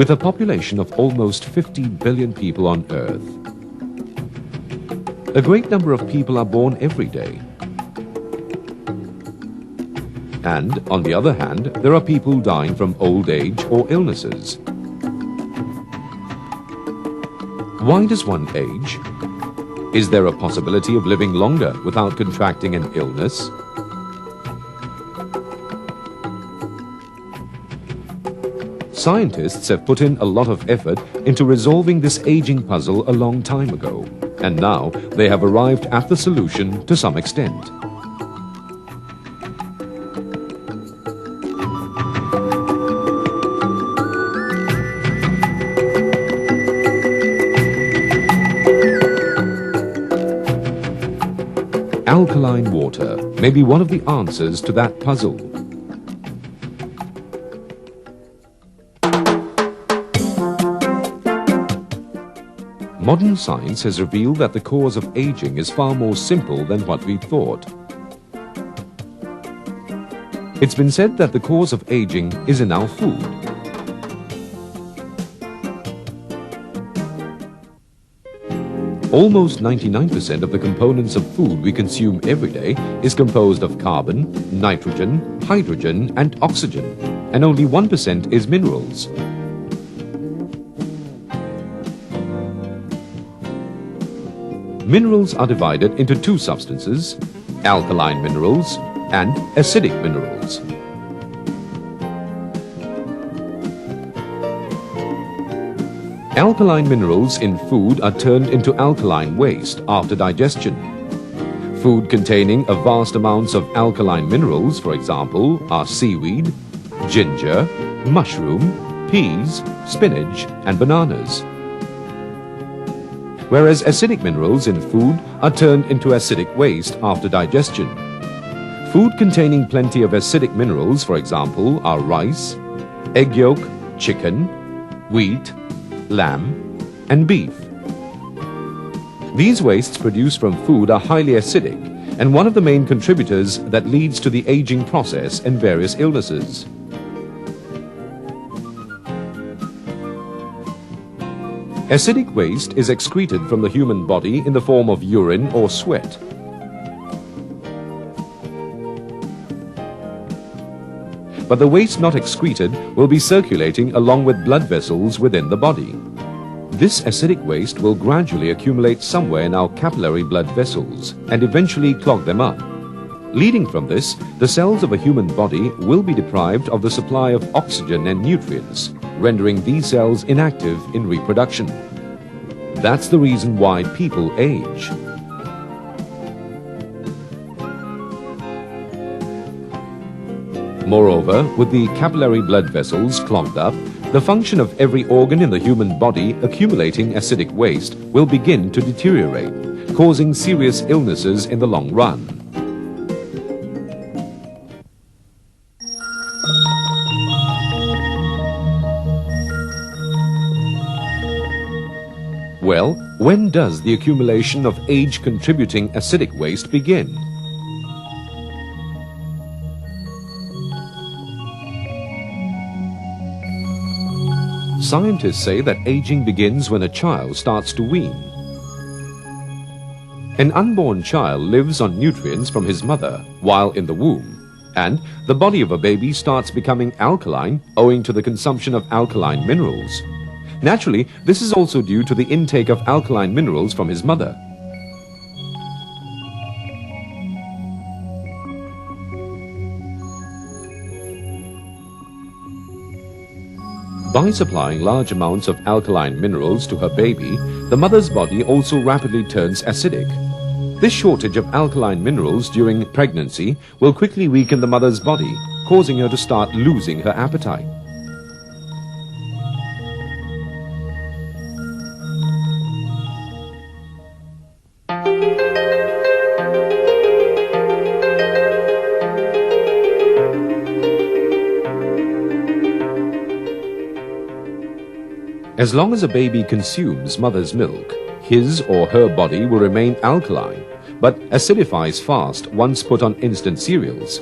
With a population of almost 50 billion people on Earth, a great number of people are born every day. And, on the other hand, there are people dying from old age or illnesses. Why does one age? Is there a possibility of living longer without contracting an illness? Scientists have put in a lot of effort into resolving this aging puzzle a long time ago, and now they have arrived at the solution to some extent. Alkaline water may be one of the answers to that puzzle. Modern science has revealed that the cause of aging is far more simple than what we thought. It's been said that the cause of aging is in our food. Almost 99% of the components of food we consume every day is composed of carbon, nitrogen, hydrogen, and oxygen, and only 1% is minerals. Minerals are divided into two substances, alkaline minerals and acidic minerals. Alkaline minerals in food are turned into alkaline waste after digestion. Food containing a vast amounts of alkaline minerals, for example, are seaweed, ginger, mushroom, peas, spinach, and bananas. Whereas acidic minerals in food are turned into acidic waste after digestion. Food containing plenty of acidic minerals, for example, are rice, egg yolk, chicken, wheat, lamb, and beef. These wastes produced from food are highly acidic and one of the main contributors that leads to the aging process and various illnesses. Acidic waste is excreted from the human body in the form of urine or sweat. But the waste not excreted will be circulating along with blood vessels within the body. This acidic waste will gradually accumulate somewhere in our capillary blood vessels and eventually clog them up. Leading from this, the cells of a human body will be deprived of the supply of oxygen and nutrients, rendering these cells inactive in reproduction. That's the reason why people age. Moreover, with the capillary blood vessels clogged up, the function of every organ in the human body accumulating acidic waste will begin to deteriorate, causing serious illnesses in the long run. Well, when does the accumulation of age-contributing acidic waste begin? Scientists say that aging begins when a child starts to wean. An unborn child lives on nutrients from his mother while in the womb, and the body of a baby starts becoming alkaline owing to the consumption of alkaline minerals. Naturally, this is also due to the intake of alkaline minerals from his mother. By supplying large amounts of alkaline minerals to her baby, the mother's body also rapidly turns acidic. This shortage of alkaline minerals during pregnancy will quickly weaken the mother's body, causing her to start losing her appetite. As long as a baby consumes mother's milk, his or her body will remain alkaline, but acidifies fast once put on instant cereals.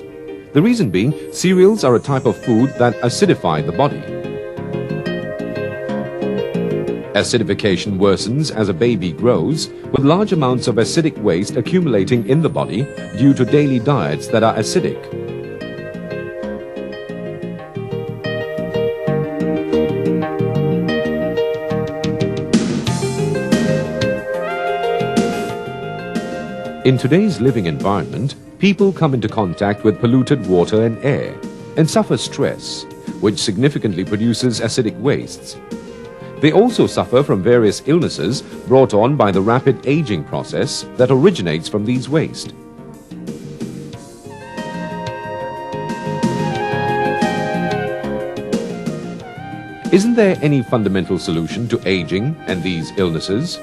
The reason being, cereals are a type of food that acidify the body. Acidification worsens as a baby grows, with large amounts of acidic waste accumulating in the body due to daily diets that are acidic. In today's living environment, people come into contact with polluted water and air and suffer stress, which significantly produces acidic wastes. They also suffer from various illnesses brought on by the rapid aging process that originates from these wastes. Isn't there any fundamental solution to aging and these illnesses?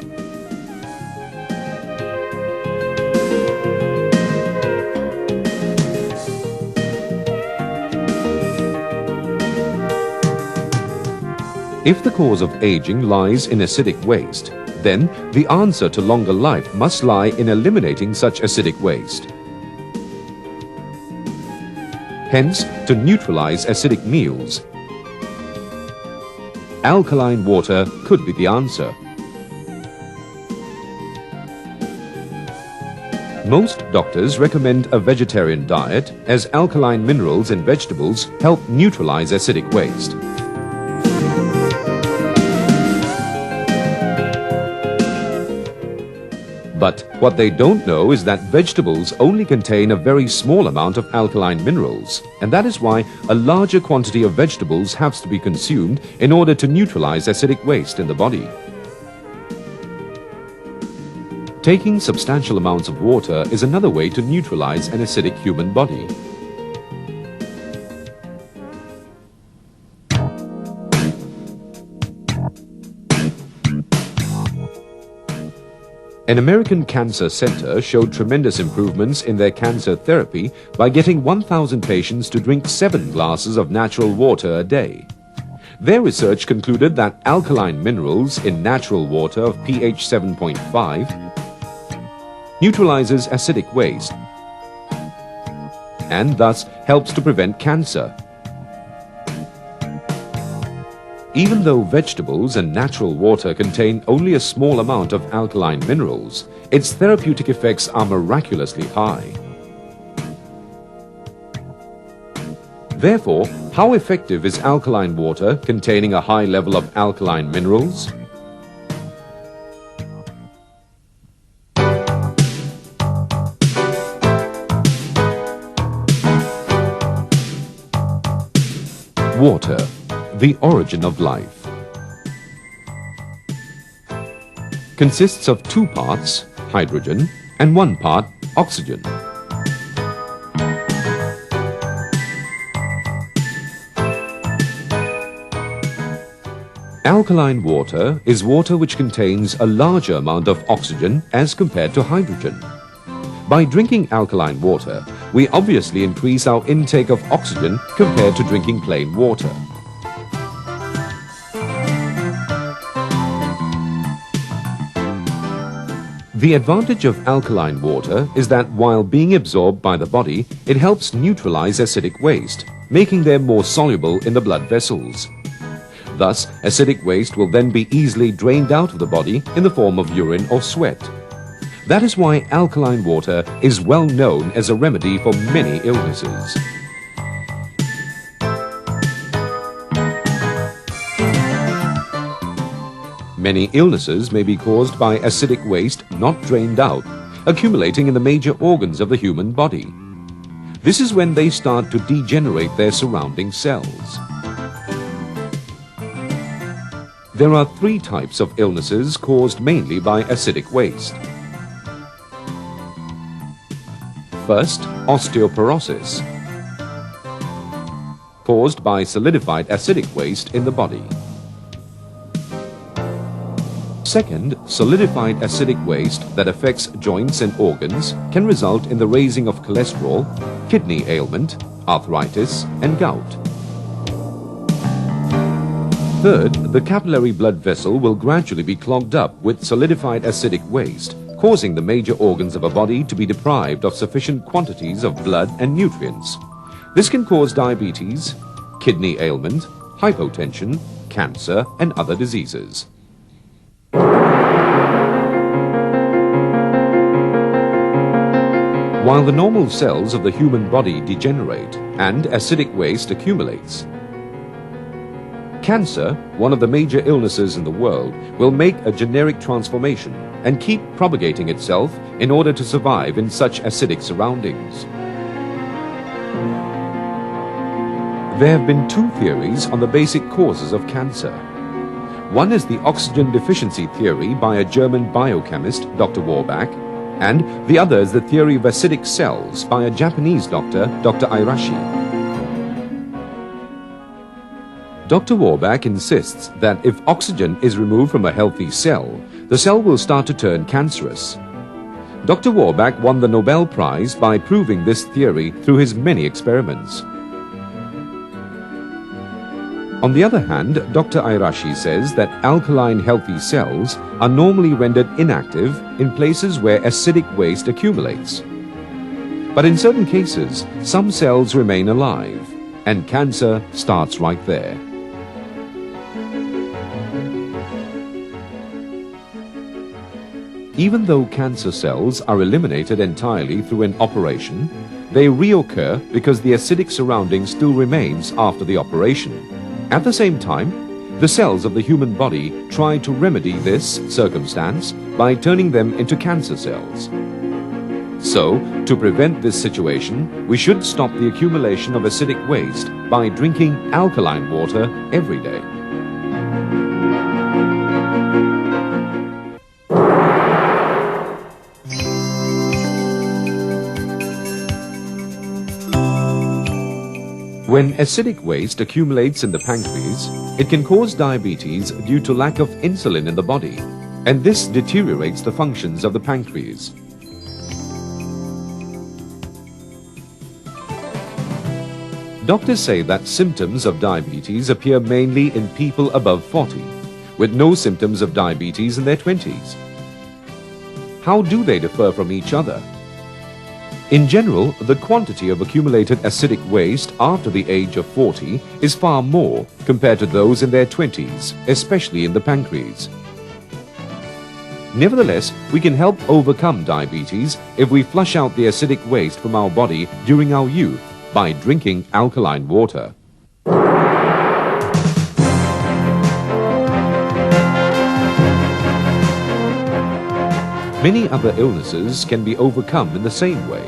If the cause of aging lies in acidic waste, then the answer to longer life must lie in eliminating such acidic waste. Hence, to neutralize acidic meals, alkaline water could be the answer. Most doctors recommend a vegetarian diet as alkaline minerals in vegetables help neutralize acidic waste. But what they don't know is that vegetables only contain a very small amount of alkaline minerals, and that is why a larger quantity of vegetables has to be consumed in order to neutralize acidic waste in the body. Taking substantial amounts of water is another way to neutralize an acidic human body. An American cancer center showed tremendous improvements in their cancer therapy by getting 1,000 patients to drink 7 glasses of natural water a day. Their research concluded that alkaline minerals in natural water of pH 7.5 neutralizes acidic waste and thus helps to prevent cancer. Even though vegetables and natural water contain only a small amount of alkaline minerals, its therapeutic effects are miraculously high. Therefore, how effective is alkaline water containing a high level of alkaline minerals? Water, the origin of life, consists of 2 parts, hydrogen, and 1 part, oxygen. Alkaline water is water which contains a larger amount of oxygen as compared to hydrogen. By drinking alkaline water, we obviously increase our intake of oxygen compared to drinking plain water. The advantage of alkaline water is that while being absorbed by the body, it helps neutralize acidic waste, making them more soluble in the blood vessels. Thus, acidic waste will then be easily drained out of the body in the form of urine or sweat. That is why alkaline water is well known as a remedy for many illnesses. Many illnesses may be caused by acidic waste not drained out, accumulating in the major organs of the human body. This is when they start to degenerate their surrounding cells. There are 3 types of illnesses caused mainly by acidic waste. First, osteoporosis, caused by solidified acidic waste in the body. Second, solidified acidic waste that affects joints and organs can result in the raising of cholesterol, kidney ailment, arthritis, and gout. Third, the capillary blood vessel will gradually be clogged up with solidified acidic waste, causing the major organs of a body to be deprived of sufficient quantities of blood and nutrients. This can cause diabetes, kidney ailment, hypotension, cancer, and other diseases. while the normal cells of the human body degenerate and acidic waste accumulates. Cancer, one of the major illnesses in the world, will make a generic transformation and keep propagating itself in order to survive in such acidic surroundings. There have been two theories on the basic causes of cancer. One is the oxygen deficiency theory by a German biochemist, Dr. Warbach, and the other is the theory of acidic cells by a Japanese doctor, Dr. Airashi. Dr. Warbach insists that if oxygen is removed from a healthy cell, the cell will start to turn cancerous. Dr. Warbach won the Nobel Prize by proving this theory through his many experiments. On the other hand, Dr. Airashi says that alkaline healthy cells are normally rendered inactive in places where acidic waste accumulates. But in certain cases, some cells remain alive, and cancer starts right there. Even though cancer cells are eliminated entirely through an operation, they reoccur because the acidic surrounding still remains after the operation. At the same time, the cells of the human body try to remedy this circumstance by turning them into cancer cells. So, to prevent this situation, we should stop the accumulation of acidic waste by drinking alkaline water every day. When acidic waste accumulates in the pancreas, it can cause diabetes due to lack of insulin in the body, and this deteriorates the functions of the pancreas. Doctors say that symptoms of diabetes appear mainly in people above 40, with no symptoms of diabetes in their 20s. How do they differ from each other? In general, the quantity of accumulated acidic waste after the age of 40 is far more compared to those in their 20s, especially in the pancreas. Nevertheless, we can help overcome diabetes if we flush out the acidic waste from our body during our youth by drinking alkaline water. Many other illnesses can be overcome in the same way.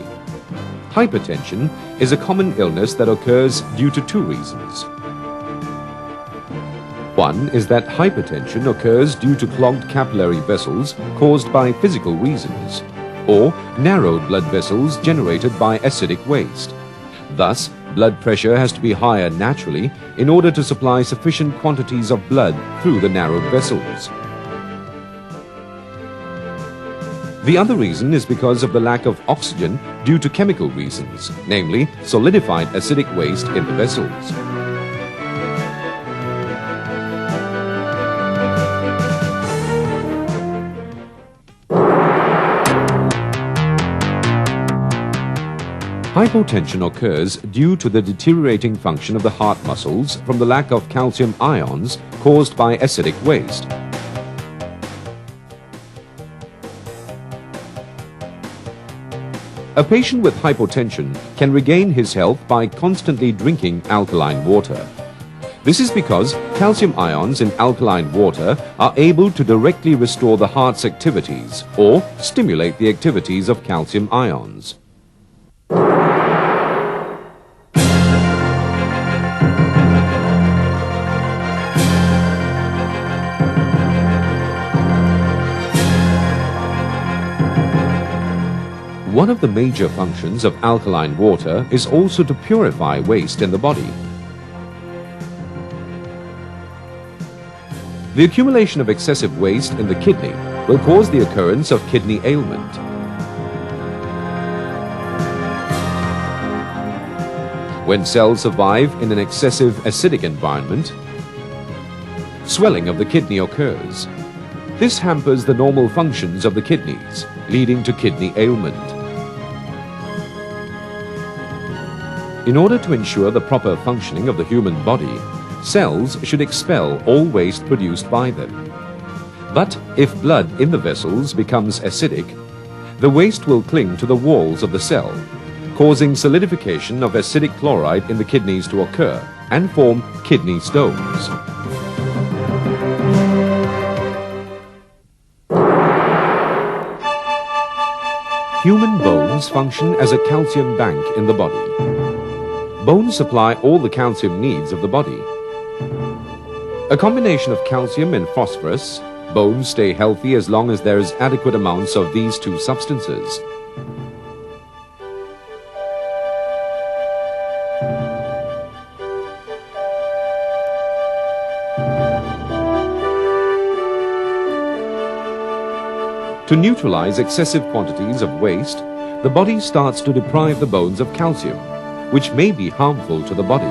Hypertension is a common illness that occurs due to two reasons. One is that hypertension occurs due to clogged capillary vessels caused by physical reasons, or narrowed blood vessels generated by acidic waste. Thus, blood pressure has to be higher naturally in order to supply sufficient quantities of blood through the narrowed vessels. The other reason is because of the lack of oxygen due to chemical reasons, namely solidified acidic waste in the vessels. Hypotension occurs due to the deteriorating function of the heart muscles from the lack of calcium ions caused by acidic waste. A patient with hypotension can regain his health by constantly drinking alkaline water. This is because calcium ions in alkaline water are able to directly restore the heart's activities or stimulate the activities of calcium ions. One of the major functions of alkaline water is also to purify waste in the body. The accumulation of excessive waste in the kidney will cause the occurrence of kidney ailment. When cells survive in an excessive acidic environment, swelling of the kidney occurs. This hampers the normal functions of the kidneys, leading to kidney ailment. In order to ensure the proper functioning of the human body, cells should expel all waste produced by them. But if blood in the vessels becomes acidic, the waste will cling to the walls of the cell, causing solidification of acidic chloride in the kidneys to occur and form kidney stones. Human bones function as a calcium bank in the body. Bones supply all the calcium needs of the body. A combination of calcium and phosphorus, bones stay healthy as long as there is adequate amounts of these two substances. To neutralize excessive quantities of waste, the body starts to deprive the bones of calcium, which may be harmful to the body.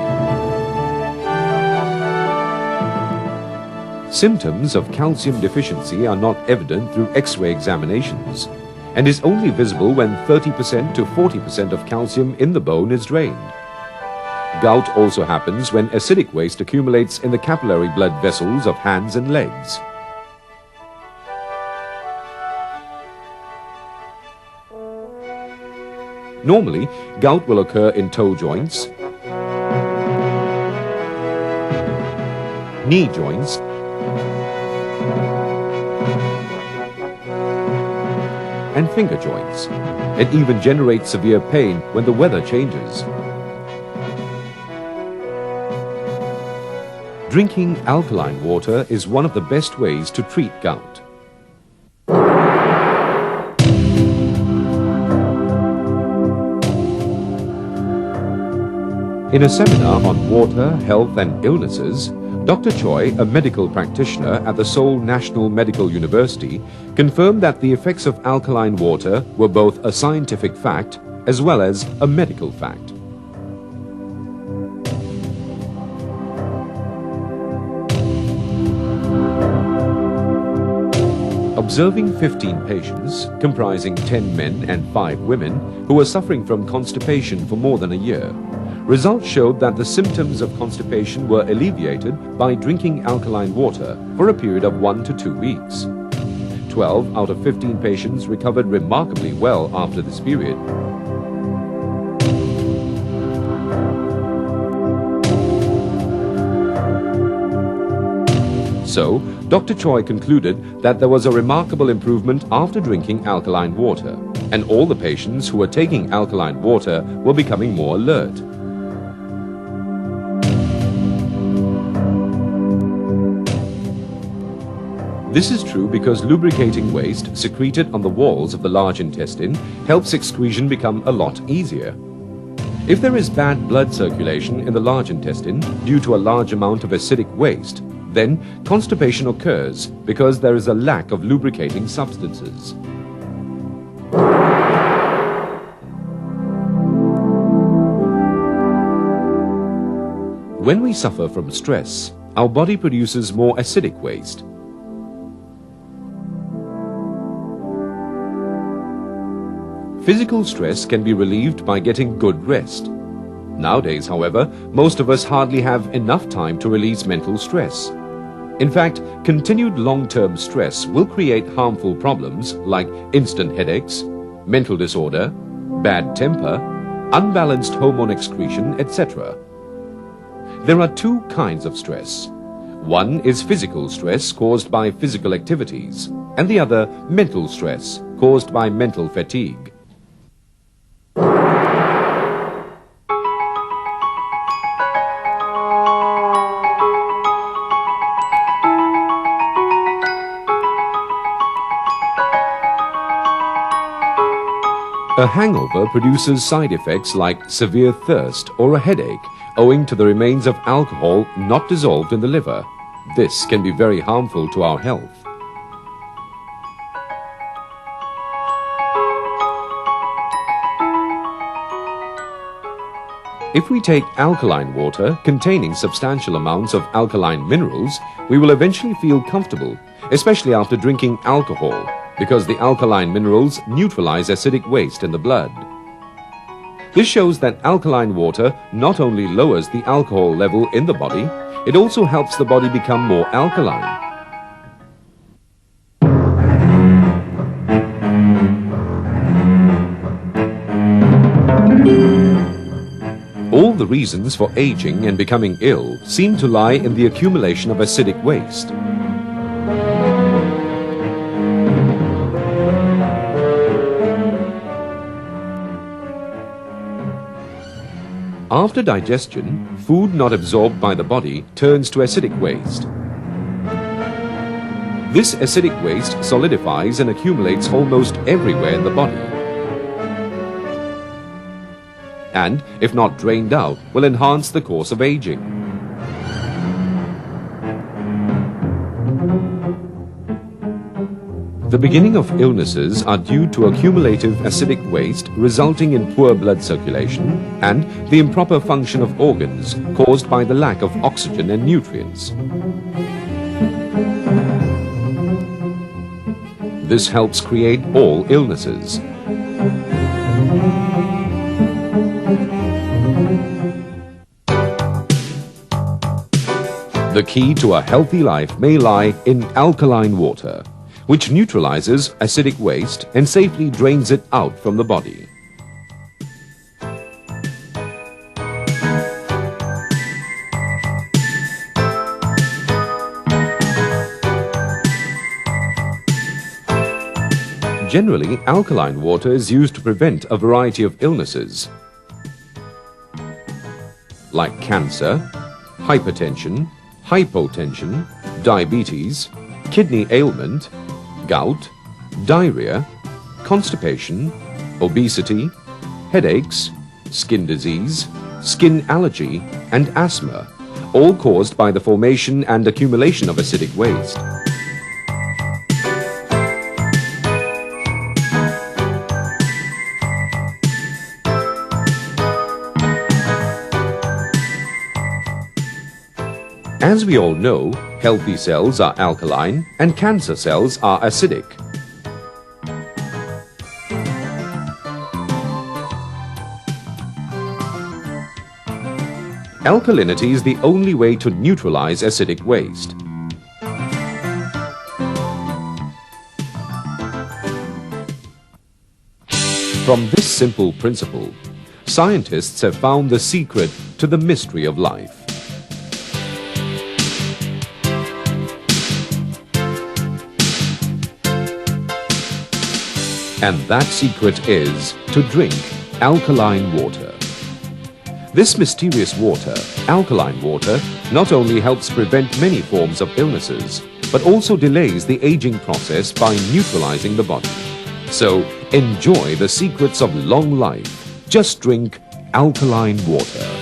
Symptoms of calcium deficiency are not evident through X-ray examinations and is only visible when 30% to 40% of calcium in the bone is drained. Gout also happens when acidic waste accumulates in the capillary blood vessels of hands and legs. Normally, gout will occur in toe joints, knee joints, and finger joints, and even generates severe pain when the weather changes. Drinking alkaline water is one of the best ways to treat gout. In a seminar on water, health and illnesses, Dr. Choi, a medical practitioner at the Seoul National Medical University, confirmed that the effects of alkaline water were both a scientific fact as well as a medical fact. Observing 15 patients, comprising 10 men and 5 women, who were suffering from constipation for more than a year, results showed that the symptoms of constipation were alleviated by drinking alkaline water for a period of 1 to 2 weeks. 12 out of 15 patients recovered remarkably well after this period. So, Dr. Choi concluded that there was a remarkable improvement after drinking alkaline water, and all the patients who were taking alkaline water were becoming more alert. This is true because lubricating waste secreted on the walls of the large intestine helps excretion become a lot easier. If there is bad blood circulation in the large intestine due to a large amount of acidic waste, then constipation occurs because there is a lack of lubricating substances. When we suffer from stress, our body produces more acidic waste. Physical stress can be relieved by getting good rest. Nowadays, however, most of us hardly have enough time to release mental stress. In fact, continued long-term stress will create harmful problems like instant headaches, mental disorder, bad temper, unbalanced hormone excretion, etc. There are two kinds of stress. One is physical stress caused by physical activities, and the other mental stress caused by mental fatigue. A hangover produces side effects like severe thirst or a headache owing to the remains of alcohol not dissolved in the liver. This can be very harmful to our health. If we take alkaline water containing substantial amounts of alkaline minerals, we will eventually feel comfortable, especially after drinking alcohol, because the alkaline minerals neutralize acidic waste in the blood. This shows that alkaline water not only lowers the alcohol level in the body, it also helps the body become more alkaline. the reasons for aging and becoming ill seem to lie in the accumulation of acidic waste. After digestion, food not absorbed by the body turns to acidic waste. This acidic waste solidifies and accumulates almost everywhere in the body, and, if not drained out, will enhance the course of aging. The beginning of illnesses are due to accumulative acidic waste resulting in poor blood circulation and the improper function of organs caused by the lack of oxygen and nutrients. This helps create all illnesses. The key to a healthy life may lie in alkaline water, which neutralizes acidic waste and safely drains it out from the body. Generally, alkaline water is used to prevent a variety of illnesses like cancer, hypertension, hypotension, diabetes, kidney ailment, gout, diarrhea, constipation, obesity, headaches, skin disease, skin allergy, and asthma, all caused by the formation and accumulation of acidic waste. As we all know, healthy cells are alkaline and cancer cells are acidic. Alkalinity is the only way to neutralize acidic waste. From this simple principle, scientists have found the secret to the mystery of life. And that secret is to drink alkaline water. This mysterious water, alkaline water, not only helps prevent many forms of illnesses, but also delays the aging process by neutralizing the body. So enjoy the secrets of long life. Just drink alkaline water.